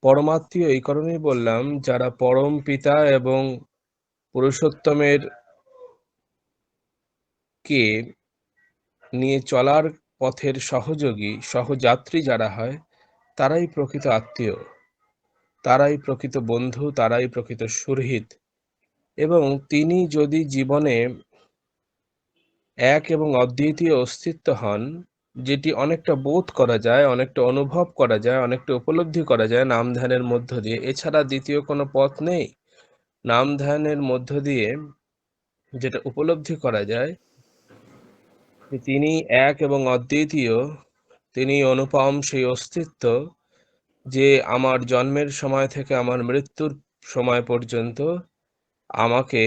পরমাত্মীয় এই কারণেই বললাম, যারা পরম পিতা এবং পুরুষোত্তমের কে নিয়ে চলার পথের সহযোগী, সহযাত্রী যারা হয়, তারাই প্রকৃত আত্মীয়, তারাই প্রকৃত বন্ধু, তারাই প্রকৃত সুহৃদ। এবং তিনি যদি জীবনে এক এবং অদ্বিতীয় অস্তিত্ব হন, যেটি অনেকটা বোধ করা যায়, অনেকটা অনুভব করা যায়, অনেকটা উপলব্ধি করা যায় নাম ধ্যানের মধ্য দিয়ে। এছাড়া দ্বিতীয় কোনো পথ নেই। নাম ধ্যানের মধ্য দিয়ে যেটা উপলব্ধি করা যায় যে তিনি এক এবং অদ্বিতীয়, তিনি অনুপম সেই অস্তিত্ব, যে আমার জন্মের সময় থেকে আমার মৃত্যুর সময় পর্যন্ত আমাকে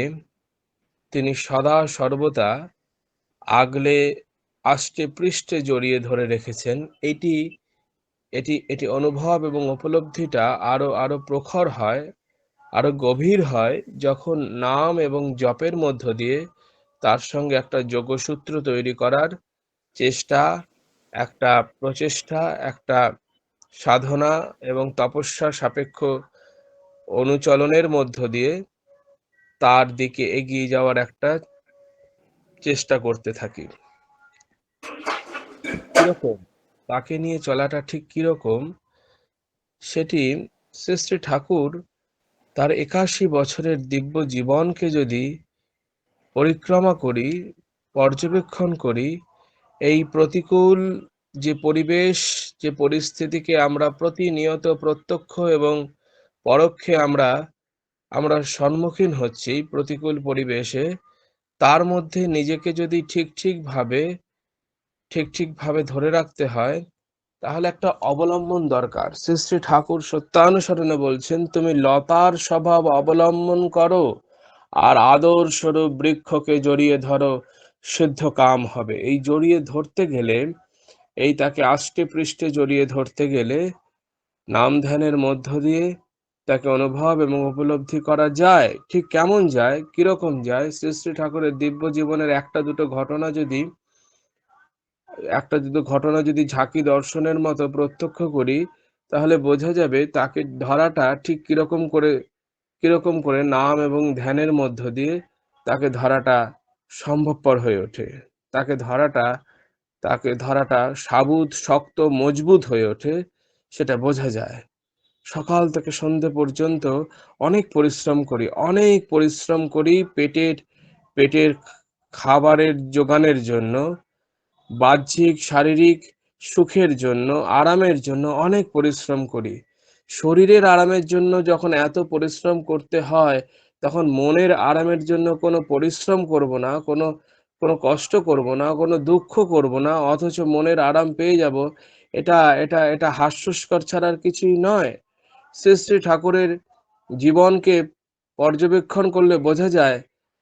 তিনি সদা সর্বদা আগলে আষ্টে পৃষ্ঠে জড়িয়ে ধরে রেখেছেন। এটি এটি এটি অনুভব এবং উপলব্ধিটা আরো আরো প্রখর হয়, আরো গভীর হয়, যখন নাম এবং জপের মধ্য দিয়ে তার সঙ্গে একটা যোগসূত্র তৈরি করার চেষ্টা, একটা প্রচেষ্টা, একটা সাধনা এবং তপস্যা সাপেক্ষ অনুচলনের মধ্য দিয়ে তার দিকে এগিয়ে যাওয়ার একটা চেষ্টা করতে থাকি। কিরকম তাকে নিয়ে চলাটা ঠিক কিরকম, সেটি শ্রী শ্রী ঠাকুর তার ৮১ বছরের দিব্য জীবনকে যদি পরিক্রমা করি, পর্যবেক্ষণ করি, এই প্রতিকূল যে পরিবেশ, যে পরিস্থিতিকে আমরা প্রতিনিয়ত প্রত্যক্ষ এবং পরোক্ষে আমরা আমরা সম্মুখীন হচ্ছি প্রতিকূল পরিবেশে, তার মধ্যে নিজেকে যদি ঠিকভাবে ধরে রাখতে হয়, তাহলে একটা অবলম্বন দরকার। শ্রী শ্রী ঠাকুর সত্যানুসরণে বলছেন, তুমি লতার স্বভাব অবলম্বন করো আর আদর স্বরূপ বৃক্ষকে জড়িয়ে ধরো, সিদ্ধ কাম হবে। এই জড়িয়ে ধরতে গেলে, এই তাকে আষ্টে পৃষ্ঠে জড়িয়ে ধরতে গেলে নাম ধ্যানের মধ্য দিয়ে তাকে অনুভব এবং উপলব্ধি করা যায়। ঠিক কেমন যায়, কিরকম যায়? শ্রী শ্রী ঠাকুরের দিব্য জীবনের একটা দুটো ঘটনা যদি ঝাঁকি দর্শনের মতো প্রত্যক্ষ করি, তাহলে বোঝা যাবে তাকে ধরাটা ঠিক কিরকম করে নাম এবং ধ্যানের মধ্য দিয়ে তাকে ধরাটা সম্ভবপর হয়ে ওঠে। তাকে ধরাটা তাকে ধরাটা সাবুত, শক্ত, মজবুত হয়ে ওঠে, সেটা বোঝা যায়। সকাল থেকে সন্ধে পর্যন্ত অনেক পরিশ্রম করি পেটের খাবারের জোগানের জন্য, বাহ্যিক শারীরিক সুখের জন্য, আরামের জন্য অনেক পরিশ্রম করি। শরীরের আরামের জন্য যখন এত পরিশ্রম করতে হয়, তখন মনের আরামের জন্য কোনো পরিশ্রম করব না, কোনো কষ্ট করব না, কোনো দুঃখ করব না, অথচ মনের আরাম পেয়ে যাব। এটা হাস্যস্কর ছাড়া আর কিছুই নয়। শ্রী শ্রী ঠাকুরের জীবনকে পর্যবেক্ষণ করলে বোঝা যায়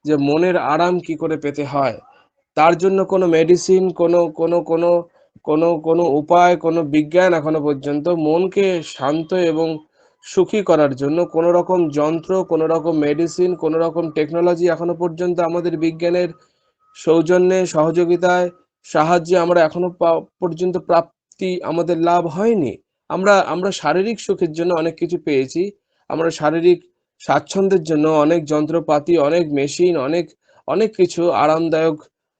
যে মনের আরাম কি করে পেতে হয়। তার জন্য কোনো মেডিসিন, কোনো উপায়, কোনো বিজ্ঞান এখনো পর্যন্ত মনকে শান্ত এবং সুখী করার জন্য কোনো রকম যন্ত্র, কোনো রকম মেডিসিন, কোনো রকম টেকনোলজি এখনো পর্যন্ত আমাদের বিজ্ঞানের সৌজন্যে, সহযোগিতায়, সাহায্যে আমরা এখনো পর্যন্ত প্রাপ্তি আমাদের লাভ হয়নি। আমরা শারীরিক সুখের জন্য অনেক কিছু পেয়েছি। আমরা শারীরিক স্বাচ্ছন্দ্যের জন্য অনেক যন্ত্রপাতি, অনেক মেশিন, অনেক অনেক কিছু আরামদায়ক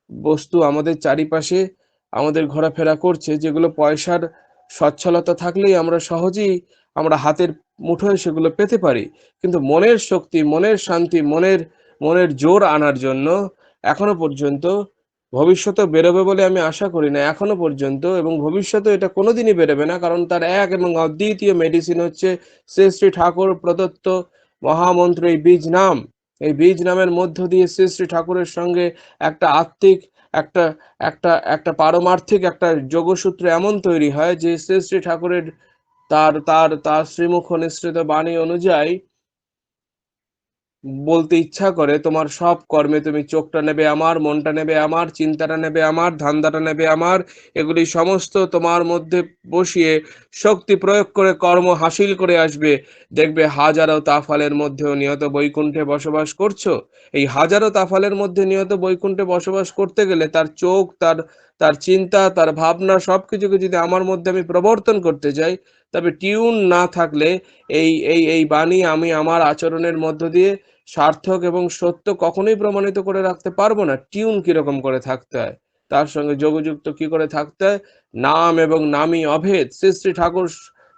বস্তু আমাদের চারিপাশে আমাদের ঘোরাফেরা করছে, যেগুলো পয়সার সচ্ছলতা থাকলেই আমরা সহজেই আমরা হাতের মুঠোয় সেগুলো পেতে পারি। কিন্তু মনের শক্তি, মনের শান্তি, মনের জোর আনার জন্য এখনো পর্যন্ত, ভবিষ্যতে বেরোবে বলে আমি আশা করি না এখনো পর্যন্ত, এবং ভবিষ্যতে এটা কোনোদিনই বেরোবে না, কারণ তার এক এবং অদ্বিতীয় মেডিসিন হচ্ছে শ্রী শ্রী ঠাকুর প্রদত্ত মহামন্ত্র এই বীজ নাম। এই বীজ নামের মধ্য দিয়ে শ্রী শ্রী ঠাকুরের সঙ্গে একটা আত্মিক, একটা একটা পারমার্থিক একটা যোগসূত্র এমন তৈরি হয় যে শ্রী শ্রী ঠাকুরের তার শ্রীমুখ নিঃসৃত বাণী অনুযায়ী বলতে ইচ্ছা করে, তোমার সব কর্মে তুমি চোখটা নেবে আমার, মনটা নেবে আমার, চিন্তাটা নেবে আমার, ধান্দাটা নেবে আমার, এগুলি সমস্ত তোমার মধ্যে বসিয়ে শক্তি প্রয়োগ করে কর্ম হাসিল করে আসবে। দেখবে হাজারো তাফালের মধ্যেও নিয়ত বৈকুণ্ঠে বসবাস করছো। এই হাজারো তাফালের মধ্যে নিয়ত বৈকুণ্ঠে বসবাস করতে গেলে তার চোখ, তার চিন্তা, তার ভাবনা সবকিছুকে যদি আমার মধ্যে আমি প্রবর্তন করতে যাই, তবে টিউন না থাকলে এই বাণী আমি আমার আচরণের মধ্য দিয়ে সার্থক এবং সত্য কখনোই প্রমাণিত করে রাখতে পারবো না। টিউন কিরকম করে থাকতে হয়, তার সঙ্গে যোগযুক্ত কি করে থাকতে হয়, নাম এবং নামই অভেদ। শ্রী শ্রী ঠাকুর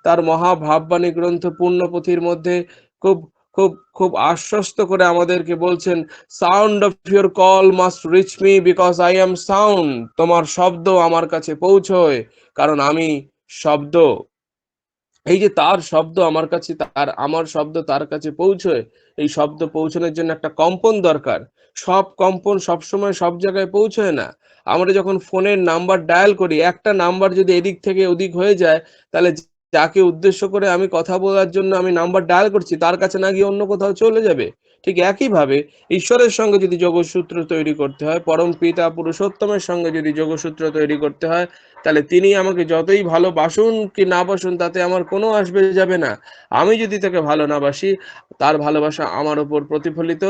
তার মহাভাববাণী গ্রন্থ পূর্ণপোথীর মধ্যে খুব খুব খুব আশ্বস্ত করে আমাদেরকে বলছেন, sound of your call must rich me because I am sound. তোমার শব্দ আমার কাছে পৌঁছয়, কারণ আমি শব্দ। এই যে তার শব্দ আমার কাছে, তার আমার শব্দ তার কাছে পৌঁছয়, এই শব্দ পৌঁছানোর জন্য একটা কম্পন দরকার। সব কম্পন সবসময় সব জায়গায় পৌঁছয় না। আমরা যখন ফোনের নাম্বার ডায়াল করি, একটা নাম্বার যদি এদিক থেকে ওদিক হয়ে যায়, তাহলে যাকে উদ্দেশ্য করে আমি কথা বলার জন্য আমি নাম্বার ডায়াল করছি, তার কাছে না গিয়ে অন্য কোথাও চলে যাবে। ঠিক একইভাবে ঈশ্বরের সঙ্গে যদি যোগসূত্র তৈরি করতে হয়, পরম পিতা পুরুষোত্তমের সঙ্গে যদি যোগসূত্র তৈরি করতে হয়, তাহলে তিনি আমাকে যতই ভালোবাসুন কি না বাসুন তাতে আমার কোনো আসবে যাবে না। আমি যদি তাকে ভালো না বাসি, তার ভালোবাসা আমার উপর প্রতিফলিত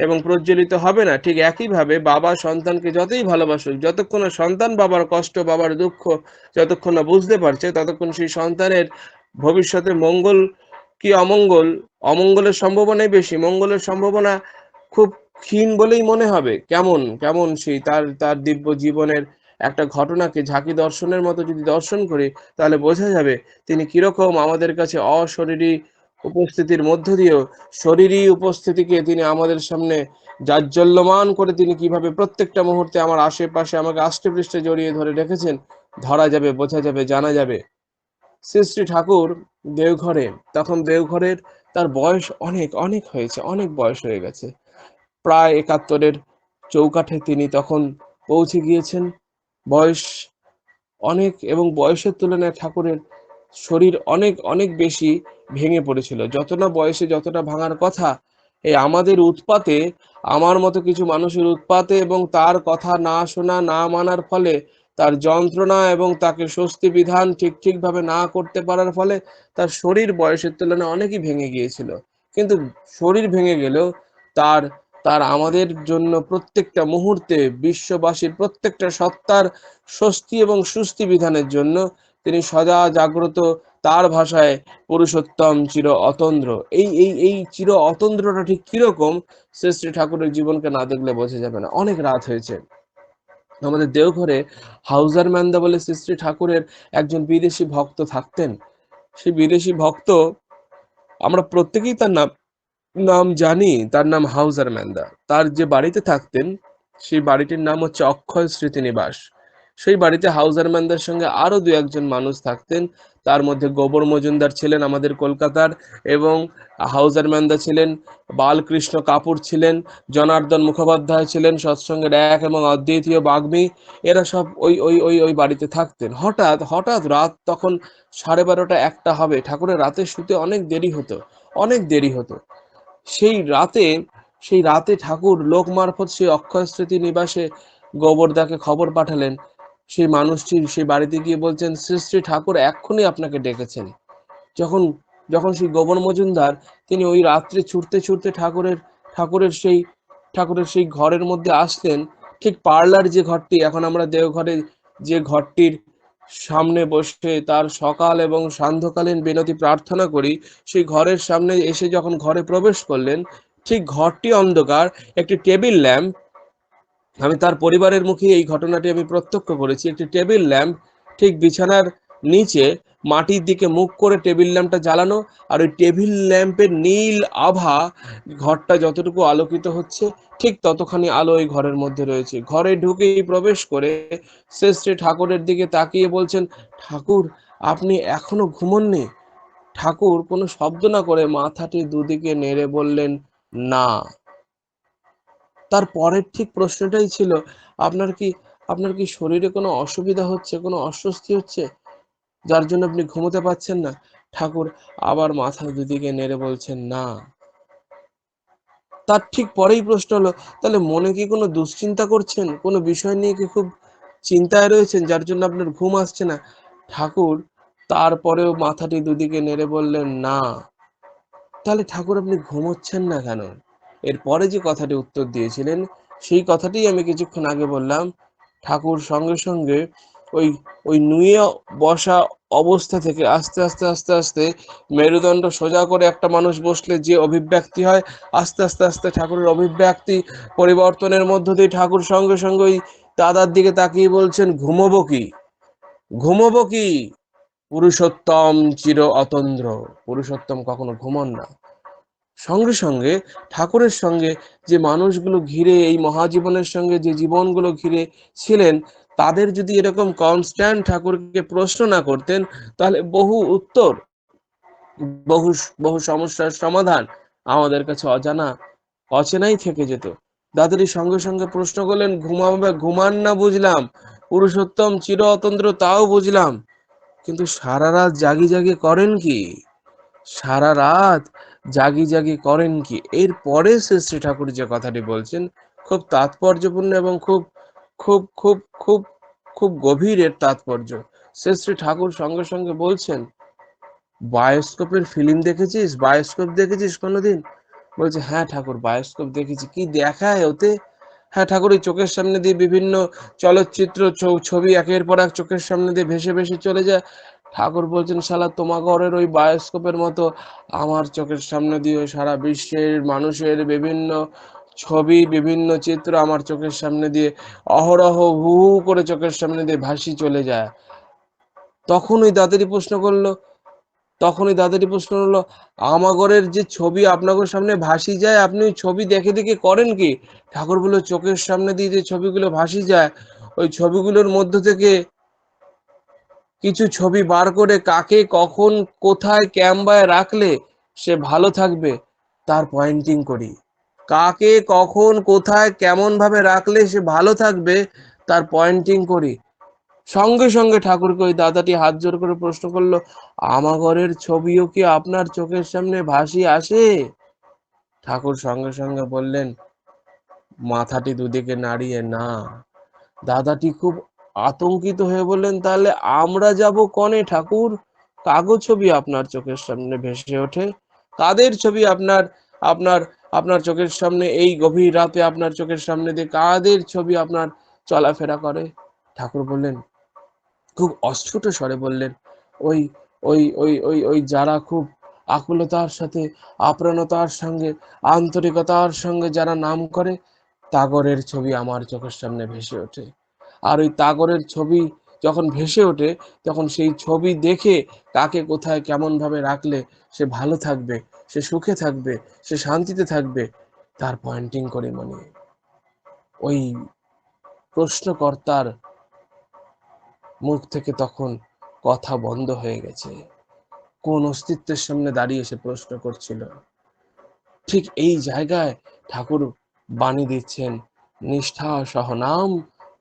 এবং প্রজ্বলিত হবে না। ঠিক একইভাবে বাবা সন্তানকে যতই ভালোবাসুক, যতক্ষণ না সন্তান বাবার কষ্ট, বাবার দুঃখ যতক্ষণ না বুঝতে পারছে, ততক্ষণ সেই সন্তানের ভবিষ্যতে মঙ্গল কি অমঙ্গল, অমঙ্গলের সম্ভাবনাই বেশি, মঙ্গলের সম্ভাবনা খুব ক্ষীণ বলেই মনে হবে। কেমন কেমন সেই তার তার দিব্য জীবনের একটা ঘটনাকে ঝাঁকি দর্শনের মতো যদি দর্শন করি, তাহলে বোঝা যাবে তিনি কিরকম আমাদের কাছে অশরীরী উপস্থিতির মধ্য দিয়েও শরীরী উপস্থিতিকে তিনি আমাদের সামনে জাজ্জল্যমান করে তিনি কিভাবে প্রত্যেকটা মুহূর্তে আমার আশেপাশে আমাকে আষ্টে পৃষ্ঠে জড়িয়ে ধরে রেখেছেন, ধরা যাবে, বোঝা যাবে, জানা যাবে। শ্রী শ্রী ঠাকুর দেওঘরে, তখন দেওঘরের তার বয়স অনেক অনেক হয়েছে, অনেক বয়স হয়ে গেছে। প্রায় ৭১-এর চৌকাঠে তিনি তখন পৌঁছে গিয়েছেন। বয়স অনেক, এবং বয়সের তুলনায় ঠাকুরের শরীর অনেক অনেক বেশি ভেঙে পড়েছিল। যত না বয়সে যতটা ভাঙার কথা, এই আমাদের উৎপাতে, আমার মতো কিছু মানুষের উৎপাতে এবং তার কথা না শোনা, না মানার ফলে, তার যন্ত্রণা এবং তাকে স্বস্তি বিধান ঠিকভাবে না করতে পারার ফলে তার শরীর বয়সের তুলনায় অনেকই ভেঙে গিয়েছিল। কিন্তু শরীর ভেঙে গেলেও তার তার আমাদের জন্য প্রত্যেকটা মুহূর্তে বিশ্ববাসীর প্রত্যেকটা সত্তার স্বস্তি এবং সুস্থি বিধানের জন্য তিনি সদা জাগ্রত। তার ভাষায় পুরুষোত্তম চির অতন্দ্র। এই চির অতন্দ্রটা ঠিক কিরকম, শ্রী শ্রী ঠাকুরের জীবনকে না দেখলে বোঝা যাবে না। অনেক রাত হয়েছে। আমাদের দেওঘরে হাউজার ম্যান্দা বলে শ্রী শ্রী ঠাকুরের একজন বিদেশি ভক্ত থাকতেন। সেই বিদেশি ভক্ত, আমরা প্রত্যেকেই তার নাম নাম জানি, তার নাম হাউজার ম্যান্দা। তার যে বাড়িতে থাকতেন, সেই বাড়িটির নাম হচ্ছে অক্ষয় স্মৃতিনিবাস। সেই বাড়িতে হাউজার ম্যান্দার সঙ্গে আরো দু একজন মানুষ থাকতেন। তার মধ্যে গোবর মজুমদার ছিলেন আমাদের কলকাতার, এবং হাউজার ম্যান্দা ছিলেন, বালকৃষ্ণ কাপুর ছিলেন, জনার্দন মুখোপাধ্যায় ছিলেন, সৎসঙ্গের এক এবং অদ্বিতীয় বাগ্মী। এরা সব ওই বাড়িতে থাকতেন। হঠাৎ হঠাৎ রাত তখন 12:30-1টা হবে। ঠাকুরের রাতে শুতে অনেক দেরি হতো, অনেক দেরি হতো। সেই রাতে সেই রাতে ঠাকুর লোক মারফত সেই অক্ষয় স্মৃতি নিবাসে গোবরদাকে খবর পাঠালেন। সেই মানুষটি সেই বাড়িতে গিয়ে বলছেন, শ্রী শ্রী ঠাকুর এক্ষুনি আপনাকে ডেকেছেন। যখন যখন সেই গোবর মজুমদার তিনি ওই রাত্রে ছুটতে ছুটতে ঠাকুরের সেই ঠাকুরের সেই ঘরের মধ্যে আসলেন, ঠিক পার্লার যে ঘরটি এখন আমরা দেওঘরে যে ঘরটির সামনে বসে তার সকাল এবং সান্ধ্যকালীন বিনতি প্রার্থনা করি, সেই ঘরের সামনে এসে যখন ঘরে প্রবেশ করলেন, ঠিক ঘরটি অন্ধকার। একটি টেবিল ল্যাম্প, আমি তার পরিবারের মুখে এই ঘটনাটি আমি প্রত্যক্ষ করেছি, একটি টেবিল ল্যাম্প ঠিক বিছানার নিচে মাটির দিকে মুখ করে টেবিল ল্যাম্পটা জ্বালানো, আর ওই টেবিল ল্যাম্পের নীল আভা ঘরটা যতটুকু আলোকিত হচ্ছে, ঠিক ততখানি আলো ওই ঘরের মধ্যে রয়েছে। ঘরে ঢুকেই প্রবেশ করে শ্রী শ্রী ঠাকুরের দিকে তাকিয়ে বলছেন, ঠাকুর আপনি এখনো ঘুমোননি? ঠাকুর কোনো শব্দ না করে মাথাটি দুদিকে নেড়ে বললেন, না। তার পরের ঠিক প্রশ্নটাই ছিল, আপনার কি আপনার কি শরীরে কোনো অসুবিধা হচ্ছে, কোনো অস্বস্তি হচ্ছে, যার জন্য আপনি ঘুমোতে পারছেন না? ঠাকুর আবার মাথা দুদিকে নেড়ে বলছেন, না। তার ঠিক পরেই প্রশ্ন হলো, তাহলে মনে কি কোনো দুশ্চিন্তা করছেন, কোনো বিষয় নিয়ে কি খুব চিন্তায় রয়েছেন যার জন্য আপনার ঘুম আসছে না? ঠাকুর তারপরেও মাথাটি দুদিকে নেড়ে বললেন, না। তাহলে ঠাকুর আপনি ঘুমোচ্ছেন না কেন? এরপরে যে কথাটি উত্তর দিয়েছিলেন, সেই কথাটিই আমি কিছুক্ষণ আগে বললাম। ঠাকুর সঙ্গে সঙ্গে ওই ওই নুয়ে বসা অবস্থা থেকে আস্তে আস্তে আস্তে আস্তে মেরুদণ্ড সোজা করে একটা মানুষ বসলে যে অভিব্যক্তি হয়, আস্তে আস্তে আস্তে ঠাকুরের অভিব্যক্তি পরিবর্তনের মধ্য দিয়ে ঠাকুর সঙ্গে সঙ্গে ওই দাদার দিকে তাকিয়ে বলছেন, ঘুমোবো কি, ঘুমোবো কি, পুরুষোত্তম চির অতন্দ্র। পুরুষোত্তম কখনো ঘুমন না। সঙ্গে সঙ্গে ঠাকুরের সঙ্গে যে মানুষগুলো ঘিরে, এই মহাজীবনের সঙ্গে যে জীবনগুলো ঘিরে ছিলেন, তাদের যদি এরকম কনস্ট্যান্ট ঠাকুরকে প্রশ্ন না করতেন, তাহলে বহু উত্তর, বহু বহু সমস্যার সমাধান আমাদের কাছে অজানা, অচেনাই থেকে যেত। দাদারি সঙ্গে সঙ্গে প্রশ্ন করলেন, ঘুমাবে, ঘুমান না বুঝলাম, পুরুষোত্তম চির অতন্দ্র তাও বুঝলাম, কিন্তু সারা রাত জাগি জাগি করেন কি, সারা রাত জাগি জাগি করেন কি? এর পরে শ্রী শ্রী ঠাকুর যে কথাটি বলছেন, খুব তাৎপর্যপূর্ণ এবং খুব খুব খুব খুব খুব গভীর এর তাৎপর্য। শ্রী শ্রী ঠাকুর সঙ্গে সঙ্গে বলছেন, বায়োস্কোপের ফিল্ম দেখেছিস, বায়োস্কোপ দেখেছিস কোনোদিন? বলছে, হ্যাঁ ঠাকুর, বায়োস্কোপ দেখেছি। কি দেখায় ওতে? হ্যাঁ ঠাকুর, ওই চোখের সামনে দিয়ে বিভিন্ন চলচ্চিত্র ছবি একের পর এক চোখের সামনে দিয়ে ভেসে ভেসে চলে যায়। ঠাকুর বলছেন, শালা তোমার ঘরের ওই বায়োস্কোপের মতো আমার চোখের সামনে দিয়ে সারা বিশ্বের মানুষের বিভিন্ন ছবি, বিভিন্ন চিত্র আমার চোখের সামনে দিয়ে অহরহ হু হু করে চোখের সামনে দিয়ে ভাসি চলে যায়। তখন ওই দাদারি প্রশ্ন করলো, তখনই দাদাটি প্রশ্ন হলো, আমাগরের যে ছবি আপনাদের সামনে ভাসি যায়, আপনি ওই ছবি দেখে দেখে করেন কি? ঠাকুর বলল, চোখের সামনে দিয়ে যে ছবিগুলো ভাসি যায়, ওই ছবিগুলোর মধ্য থেকে কিছু ছবি বার করে কাকে কখন কোথায় ক্যামেরায় রাখলে সে ভালো থাকবে তার পয়েন্টিং করি। কাকে কখন কোথায় কেমন ভাবে রাখলে সে ভালো থাকবে তার পয়েন্টিং করি। সঙ্গে সঙ্গে ঠাকুরকে ওই দাদাটি হাত জোর করে প্রশ্ন করলো, আমাগরের ছবিও কি আপনার চোখের সামনে ভাসি আসে? ঠাকুর সঙ্গে সঙ্গে বললেন, মাথাটি দুদিকে নাড়িয়ে, না। দাদাটি খুব আতঙ্কিত হয়ে বললেন, তাহলে আমরা যাব কনে ঠাকুর? কাগজ ছবি আপনার চোখের সামনে ভেসে ওঠে? কাদের ছবি আপনার আপনার আপনার চোখের সামনে এই গভীর রাতে আপনার চোখের সামনে দিয়ে কাদের ছবি আপনার চলাফেরা করে? ঠাকুর বললেন, খুব অস্ফুট স্বরে বললেন, ওই ওই যারা খুব আকুলতার সাথে, আপ্রাণতার সঙ্গে, আন্তরিকতার সঙ্গে যারা নাম করে, তাগরের ছবি আমার চোখের সামনে ভেসে ওঠে। আর ওই তাগরের ছবি যখন ভেসে ওঠে, তখন সেই ছবি দেখে কাকে কোথায় কেমন ভাবে রাখলে সে ভালো থাকবে, সে সুখে থাকবে, সে শান্তিতে থাকবে, তার পয়েন্টিং করি। মানে ওই প্রশ্নকর্তার মুখ থেকে তখন কথা বন্ধ হয়ে গেছে। কোন অস্তিত্বের সামনে দাঁড়িয়ে সে প্রশ্ন করছিল? ঠিক এই জায়গায় ঠাকুর বাণী দিচ্ছেন, নিষ্ঠা সহ নাম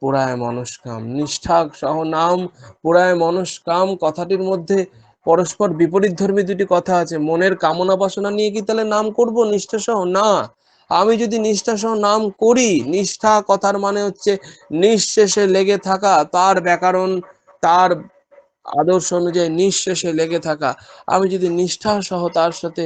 পুরায় মনস্কাম। নিষ্ঠা সহ নাম পুরায় মনস্কাম কথাটির মধ্যে পরস্পর বিপরীতধর্মী দুটি কথা আছে। মনের কামনা বাসনা নিয়ে কি তাহলে নাম করব নিষ্ঠা সহ? না। আমি যদি নিষ্ঠা সহ নাম করি, নিষ্ঠা কথার মানে হচ্ছে নিঃশেষে লেগে থাকা, তার ব্যাকরণ, তার আদর্শ অনুযায়ী নিঃশেষে লেগে থাকা। আমি যদি নিষ্ঠা সহ তার সাথে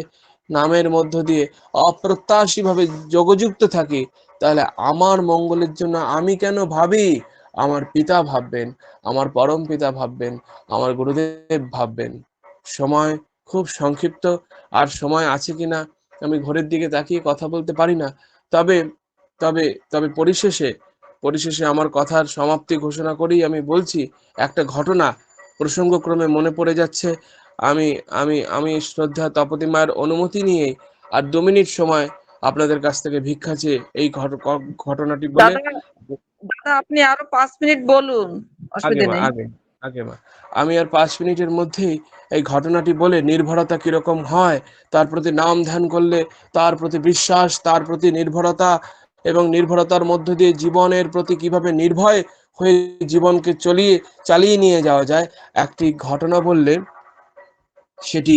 নামের মধ্য দিয়ে অপ্রত্যাশীভাবে যোগযুক্ত থাকি, তাহলে আমার মঙ্গলের জন্য আমি কেন ভাবি, আমার পিতা ভাববেন, আমার পরম পিতা ভাববেন, আমার গুরুদেব ভাববেন। সময় খুব সংক্ষিপ্ত, আর সময় আছে কিনা আমি ঘড়ির দিকে তাকিয়ে কথা বলতে পারি না। তবে তবে তবে পরিশেষে পরিশেষে আমার কথার সমাপ্তি ঘোষণা করেই আমি বলছি, একটা ঘটনা প্রসঙ্গক্রমে মনে পড়ে যাচ্ছে। আমি আমি আমি শ্রদ্ধা তপতী মায়ের অনুমতি নিয়ে আর 2 মিনিট সময় আপনাদের কাছ থেকে ভিক্ষা চেয়ে এই ঘটনাটি বলে। দাদা, দাদা আপনি আরো 5 মিনিট বলুন, আগে অসুবিধা মা নেই। আগে আগে মা আমি আর 5 মিনিটের মধ্যেই এই ঘটনাটি বলে, নির্ভরতা কিরকম হয়, তার প্রতি নাম ধ্যান করলে তার প্রতি বিশ্বাস, তার প্রতি নির্ভরতা, এবং নির্ভরতার মধ্য দিয়ে জীবনের প্রতি কিভাবে নির্ভয় হয়ে জীবনকে চালিয়ে নিয়ে যাওয়া যায়, একটি ঘটনা বললে সেটি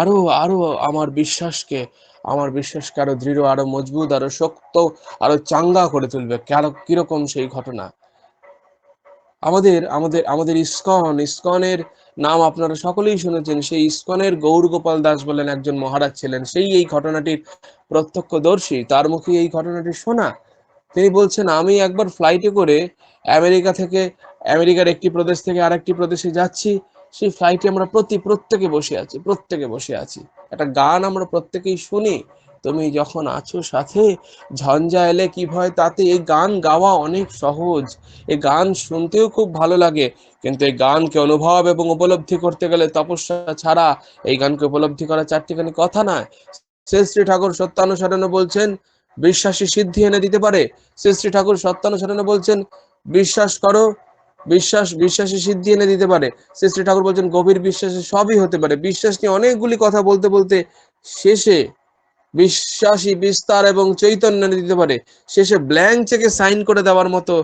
আরো আরো আমার বিশ্বাসকে আরো দৃঢ়, আরো মজবুত, আরো শক্ত, আরো চাঙ্গা করে তুলবে। কিরকম সেই ঘটনা? আমাদের আমাদের আমাদের ইসকনের নাম আপনারা সকলেই শুনেছেন। সেই ইসকনের গৌর গোপাল দাস বলেন একজন মহারাজ ছিলেন, সেই এই ঘটনাটির প্রত্যক্ষদর্শী, তার মুখে এই ঘটনাটি শোনা। তিনি বলছেন, আমি একবার ফ্লাইটে করে আমেরিকার একটি প্রদেশ থেকে আরেকটি প্রদেশে যাচ্ছি। সেই ফ্লাইটে আমরা প্রত্যেকে বসে আছি, একটা গান আমরা প্রত্যেকেই শুনি, তুমি যখন আছো সাথে, ঝঞ্ঝা এলে কি ভয় তাতে। এই গান গাওয়া অনেক সহজ, এই গান শুনতেও খুব ভালো লাগে, কিন্তু এই গানকে অনুভব এবং উপলব্ধি করতে গেলে তপস্যা ছাড়া এই গানকে উপলব্ধি করা চারটিখানি কথা নয়। শ্রী শ্রী ঠাকুর সত্যানুসরণে বলছেন, বিশ্বাসী সিদ্ধি এনে দিতে পারে। শ্রী শ্রী ঠাকুর সত্যানুসরণে বলছেন, বিশ্বাস করো, বিশ্বাসী সিদ্ধি এনে দিতে পারে। শ্রী শ্রী ঠাকুর বলছেন, গভীর বিশ্বাসে সবই হতে পারে। বিশ্বাস নিয়ে অনেকগুলি কথা বলতে বলতে শেষে বিশ্বাসী বিস্তার এবং চৈতন্য এনে দিতে পারে, শেষে ব্ল্যাঙ্ক চেকে সাইন করে দেওয়ার মতো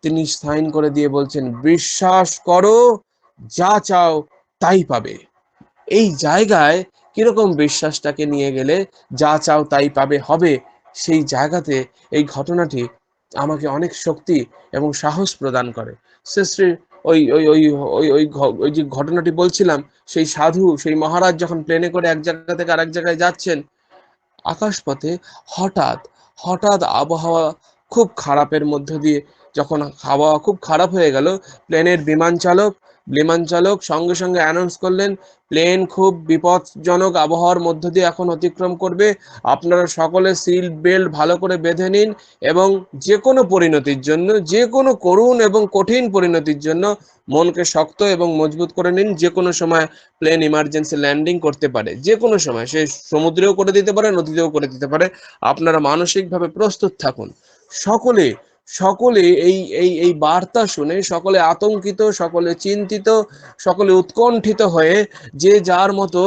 তিনি সাইন করে দিয়ে বলছেন, বিশ্বাস করো, যা চাও তাই পাবে। এই জায়গায় কিরকম বিশ্বাসটাকে নিয়ে গেলে যা চাও তাই পাবে হবে, সেই জায়গাতে এই ঘটনাটি আমাকে অনেক শক্তি এবং সাহস প্রদান করে। শ্রী ওই ওই ওই ওই ওই ওই যে ঘটনাটি বলছিলাম, সেই সাধু, সেই মহারাজ যখন প্লেনে করে এক জায়গা থেকে আরেক জায়গায় যাচ্ছেন, আকাশপথে হঠাৎ হঠাৎ আবহাওয়া খুব খারাপের মধ্য দিয়ে, যখন আবহাওয়া খুব খারাপ হয়ে গেল, প্লেনের বিমান চালক সঙ্গে সঙ্গে অ্যানাউন্স করলেন, প্লেন খুব বিপজ্জনক আবহাওয়ার মধ্য দিয়ে এখন অতিক্রম করবে, আপনারা সকলে সিট বেল্ট ভালো করে বেঁধে নিন, এবং যে কোনো পরিণতির জন্য, যে কোনো করুণ এবং কঠিন পরিণতির জন্য মনকে শক্ত এবং মজবুত করে নিন। যে কোনো সময় প্লেন ইমার্জেন্সি ল্যান্ডিং করতে পারে, যে কোনো সময়, সে সমুদ্রেও করে দিতে পারে, নদীতেও করে দিতে পারে, আপনারা মানসিকভাবে প্রস্তুত থাকুন। সকলে সকলে এই বার্তা শুনে সকলে আতঙ্কিত, সকলে চিন্তিত, সকলে উৎকণ্ঠিত হয়ে যে যার মতো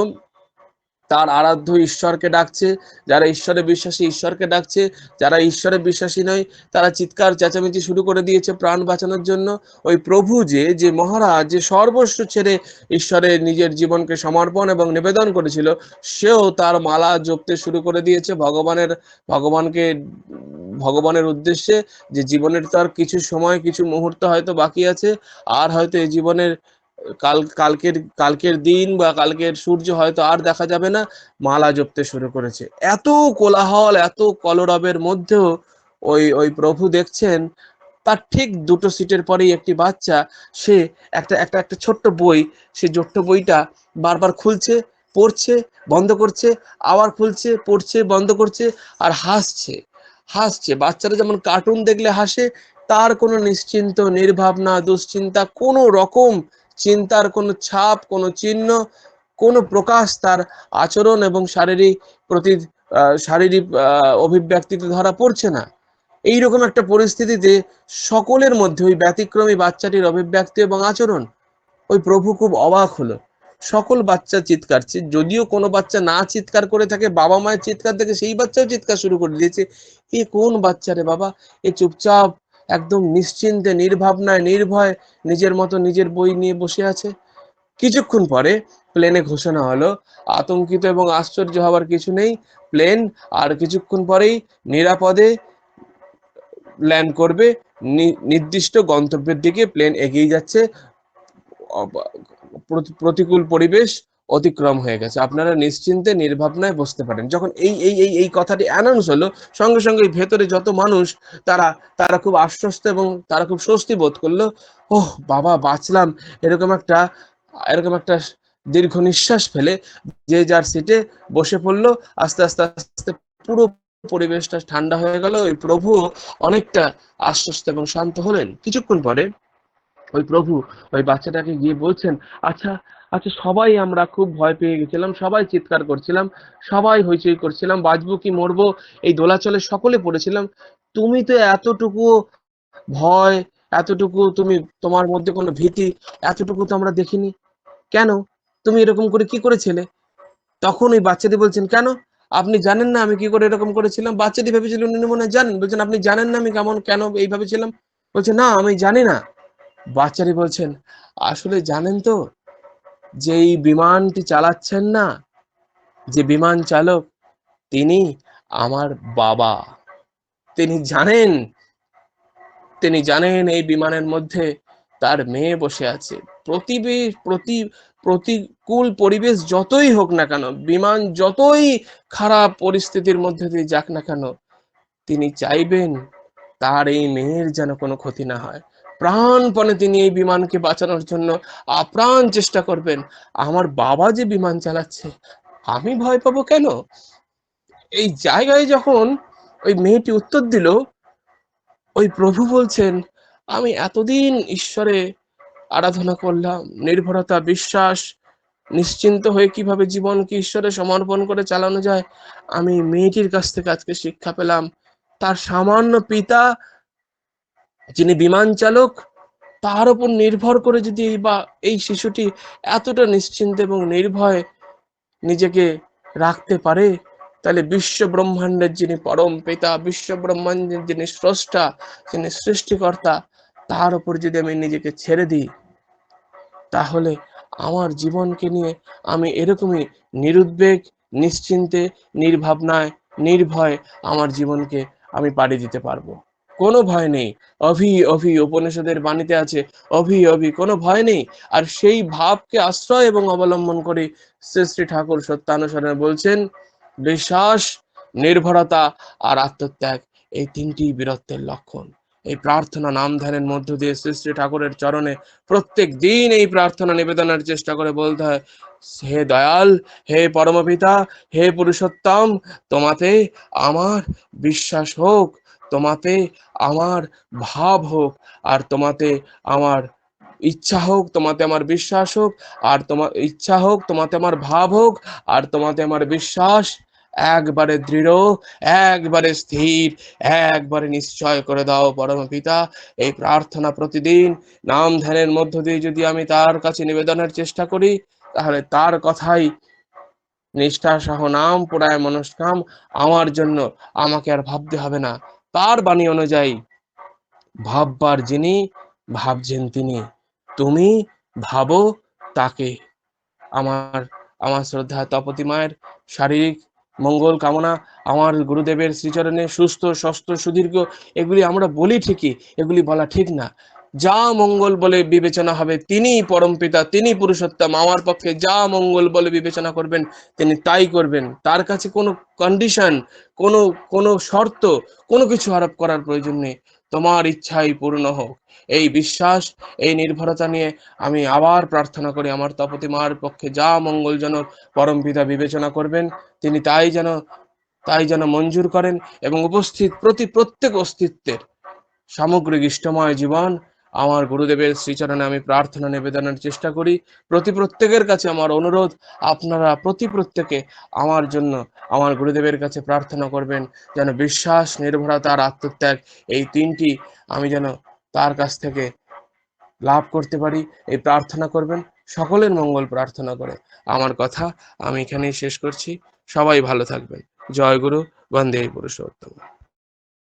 তার আরাধ্য ঈশ্বরকে ডাকছে। যারা ঈশ্বরে বিশ্বাসী ঈশ্বরকে ডাকছে, যারা ঈশ্বরে বিশ্বাসী নয় তারা চিৎকার চেঁচামেচি শুরু করে দিয়েছে প্রাণ বাঁচানোর জন্য। ওই প্রভু যে মহারাজ, যে সর্বস্ব ছেড়ে ঈশ্বরে নিজের জীবনকে সমর্পণ এবং নিবেদন করেছিল, সেও তার মালা জপতে শুরু করে দিয়েছে ভগবানকে ভগবানের উদ্দেশ্যে, যে জীবনের তার কিছু সময়, কিছু মুহূর্ত হয়তো বাকি আছে, আর হয়তো এই জীবনের কালকের দিন বা কালকের সূর্য হয়তো আর দেখা যাবে না। মালা জপতে শুরু করেছে। এত কোলাহল, এত কলরবের মধ্যেও ওই প্রভু দেখছেন, তার ঠিক দুটো সিটের পরেই একটি বাচ্চা, সে একটা একটা একটা ছোট্ট বই, সে ছোট্ট বইটা বারবার খুলছে, পড়ছে, বন্ধ করছে, আবার খুলছে, পড়ছে, বন্ধ করছে, আর হাসছে। বাচ্চারা যেমন কার্টুন দেখলে হাসে, তার কোনো নিশ্চিন্ত, নির্ভাবনা, দুশ্চিন্তা, কোনো রকম চিন্তার কোনো ছাপ, কোনো চিহ্ন, কোনো প্রকাশ তার আচরণ এবং শারীরিক অভিব্যক্তিতে ধরা পড়ছে না। এইরকম একটা পরিস্থিতিতে সকলের মধ্যে ওই ব্যতিক্রমী বাচ্চাটির অভিব্যক্তি এবং আচরণ, ওই প্রভু খুব অবাক হলো। সকল বাচ্চা চিৎকারছে, যদিও কোনো বাচ্চা না চিৎকার করে থাকে, বাবা মায়ের চিৎকার থেকে সেই বাচ্চাও চিৎকার শুরু করে দিয়েছে। এ কোন বাচ্চা রে বাবা, এ চুপচাপ একদম নিশ্চিন্তে, নির্ভাবনায়, নির্ভয় নিজের মতো নিজের বই নিয়ে বসে আছে। কিছুক্ষণ পরে প্লেনে ঘোষণা হলো, আতঙ্কিত এবং আশ্চর্য হওয়ার কিছু নেই, প্লেন আর কিছুক্ষণ পরেই নিরাপদে ল্যান্ড করবে, নির্দিষ্ট গন্তব্যের দিকে প্লেন এগিয়ে যাচ্ছে, প্রতিকূল পরিবেশ অতিক্রম হয়ে গেছে, আপনারা নিশ্চিন্তে নির্ভাবনায় বসতে পারেন। যখন এই কথাটি অ্যানাউন্স হলো, সঙ্গে সঙ্গে ভেতরে যত মানুষ, তারা তারা খুব আশ্বস্ত এবং তারা খুব স্বস্তি বোধ করলো। ওহ বাবা, বাঁচলাম। এরকম একটা দীর্ঘ নিঃশ্বাস ফেলে যে যার সিটে বসে পড়লো। আস্তে আস্তে আস্তে পুরো পরিবেশটা ঠান্ডা হয়ে গেল। ওই প্রভু অনেকটা আশ্বস্ত এবং শান্ত হলেন। কিছুক্ষণ পরে ওই প্রভু ওই বাচ্চাটাকে গিয়ে বলছেন, আচ্ছা আচ্ছা, সবাই আমরা খুব ভয় পেয়ে গেছিলাম, সবাই চিৎকার করছিলাম, সবাই হইচই করছিলাম, বাঁচবো কি মরবো এই দোলাচলে সকলে পড়েছিলাম, তুমি তো এতটুকু ভয়, এতটুকু তুমি, তোমার মধ্যে কোনো ভীতি, এতটুকু তো আমরা দেখিনি, কেন? তুমি এরকম করে কি করেছিলে? তখন ওই বাচ্চাটি বলছেন, কেন আপনি জানেন না আমি কি করে এরকম করেছিলাম? বাচ্চাটি ভেবেছিল উনি মনে হয় জানেন, বলছেন আপনি জানেন না আমি কেন এইভাবে ছিলাম? বলছে না, আমি জানি না। বাচ্চাটি বলছেন, আসলে জানেন তো, যে এই বিমানটি চালাচ্ছেন না, যে বিমান চালক, তিনি আমার বাবা। তিনি জানেন তিনি জানেন এই বিমানের মধ্যে তার মেয়ে বসে আছে। প্রতিবেশ প্রতি প্রতিকূল পরিবেশ যতই হোক না কেন, বিমান যতই খারাপ পরিস্থিতির মধ্যে দিয়ে যাক না কেন, তিনি চাইবেন তার এই মেয়ের যেন কোনো ক্ষতি না হয়। প্রাণপণে তিনি এই বিমানকে বাঁচানোর জন্য আপ্রাণ চেষ্টা করবেন। আমার বাবা যে বিমান চালাচ্ছে, আমি ভয় পাবো কেন? এই জায়গায় যখন ওই মেয়েটি উত্তর দিল, ওই প্রভু বলছেন, আমি এতদিন ঈশ্বরে আরাধনা করলাম, নির্ভরতা, বিশ্বাস, নিশ্চিন্ত হয়ে কিভাবে জীবনকে ঈশ্বরে সমর্পণ করে চালানো যায়, আমি মেয়েটির কাছ থেকে আজকে শিক্ষা পেলাম। তার সামান্য পিতা, যিনি বিমান চালক, তার উপর নির্ভর করে যদি এই শিশুটি এতটা নিশ্চিন্ত এবং নির্ভয় নিজেকে রাখতে পারে, তাহলে বিশ্ব ব্রহ্মাণ্ডের যিনি পরম পিতা, বিশ্ব ব্রহ্মাণ্ডের যিনি স্রষ্টা, যিনি সৃষ্টিকর্তা, তার উপর যদি আমি নিজেকে ছেড়ে দিই, তাহলে আমার জীবনকে নিয়ে আমি এরকমই নিরুদ্বেগ, নিশ্চিন্তে, নির্ভাবনায়, নির্ভয় আমার জীবনকে আমি পাড়ি দিতে পারবো। কোনো ভয় নেই। অভি অভি উপনিষদের বাণীতে আছে, অভি অভি, কোনো ভয় নেই। আর সেই ভাবকে আশ্রয় এবং অবলম্বন করে শ্রী শ্রী ঠাকুর সত্যানুসরণে বলছেন, বিশ্বাস, নির্ভরতা আর আত্মত্যাগ, এই তিনটি বীরত্বের লক্ষণ। এই প্রার্থনা নাম ধ্যানের মধ্য দিয়ে শ্রী শ্রী ঠাকুরের চরণে প্রত্যেক দিন এই প্রার্থনা নিবেদনের চেষ্টা করে বলতে হয়, হে দয়াল, হে পরমপিতা, হে পুরুষোত্তম, তোমাতে আমার বিশ্বাস হোক, তোমাতে আমার ভাব হোক, আর তোমাতে আমার ইচ্ছা হোক, তোমাতে আমার বিশ্বাস হোক, আর তোমার ইচ্ছা হোক, তোমাতে আমার ভাব হোক, আর তোমাতে আমার বিশ্বাস একবারে দৃঢ়, একবারে স্থির, একবারে নিশ্চয় করে দাও পরমপিতা। এই প্রার্থনা প্রতিদিন নাম ধ্যানের মধ্য দিয়ে যদি আমি তার কাছে নিবেদনের চেষ্টা করি, তাহলে তার কথাই নিষ্ঠা সহ নাম পুরায় মনস্কাম আমার জন্য, আমাকে আর ভাবতে হবে না। তার বাণী অনুযায়ী ভাববার যিনি, ভাবছেন তিনি। তুমি ভাবো তাকে। আমার আমার শ্রদ্ধা তপতি মায়ের শারীরিক মঙ্গল কামনা, আমার গুরুদেবের শ্রীচরণে সুস্থ স্বাস্থ্য সুদীর্ঘ, এগুলি আমরা বলি ঠিকই, এগুলি বলা ঠিক না। যা মঙ্গল বলে বিবেচনা হবে তিনি পরম পিতা, তিনি পুরুষোত্তম, আমার পক্ষে যা মঙ্গল বলে বিবেচনা করবেন তিনি তাই করবেন। তার কাছে কোনো কন্ডিশন, কোনো কোনো শর্ত, কোনো কিছু আরোপ করার প্রয়োজন নেই। তোমার ইচ্ছাই পূর্ণ হোক, এই বিশ্বাস, এই নির্ভরতা নিয়ে আমি আবার প্রার্থনা করি, আমার তপতি মার পক্ষে যা মঙ্গলজনক পরম পিতা বিবেচনা করবেন তিনি তাই যেন মঞ্জুর করেন, এবং উপস্থিত প্রত্যেক অস্তিত্বের সামগ্রিক ইষ্টময় জীবন আমার গুরুদেবের শ্রীচরণে আমি প্রার্থনা নিবেদনের চেষ্টা করি। প্রত্যেকের কাছে আমার অনুরোধ, আপনারা প্রত্যেকে আমার জন্য আমার গুরুদেবের কাছে প্রার্থনা করবেন, যেন বিশ্বাস, নির্ভরতা আর আত্মত্যাগ, এই তিনটি আমি যেন তার কাছ থেকে লাভ করতে পারি। এই প্রার্থনা করবেন, সকলের মঙ্গল প্রার্থনা করে আমার কথা আমি এখানেই শেষ করছি। সবাই ভালো থাকবেন। জয় গুরু, বন্দে পুরুষোত্তম।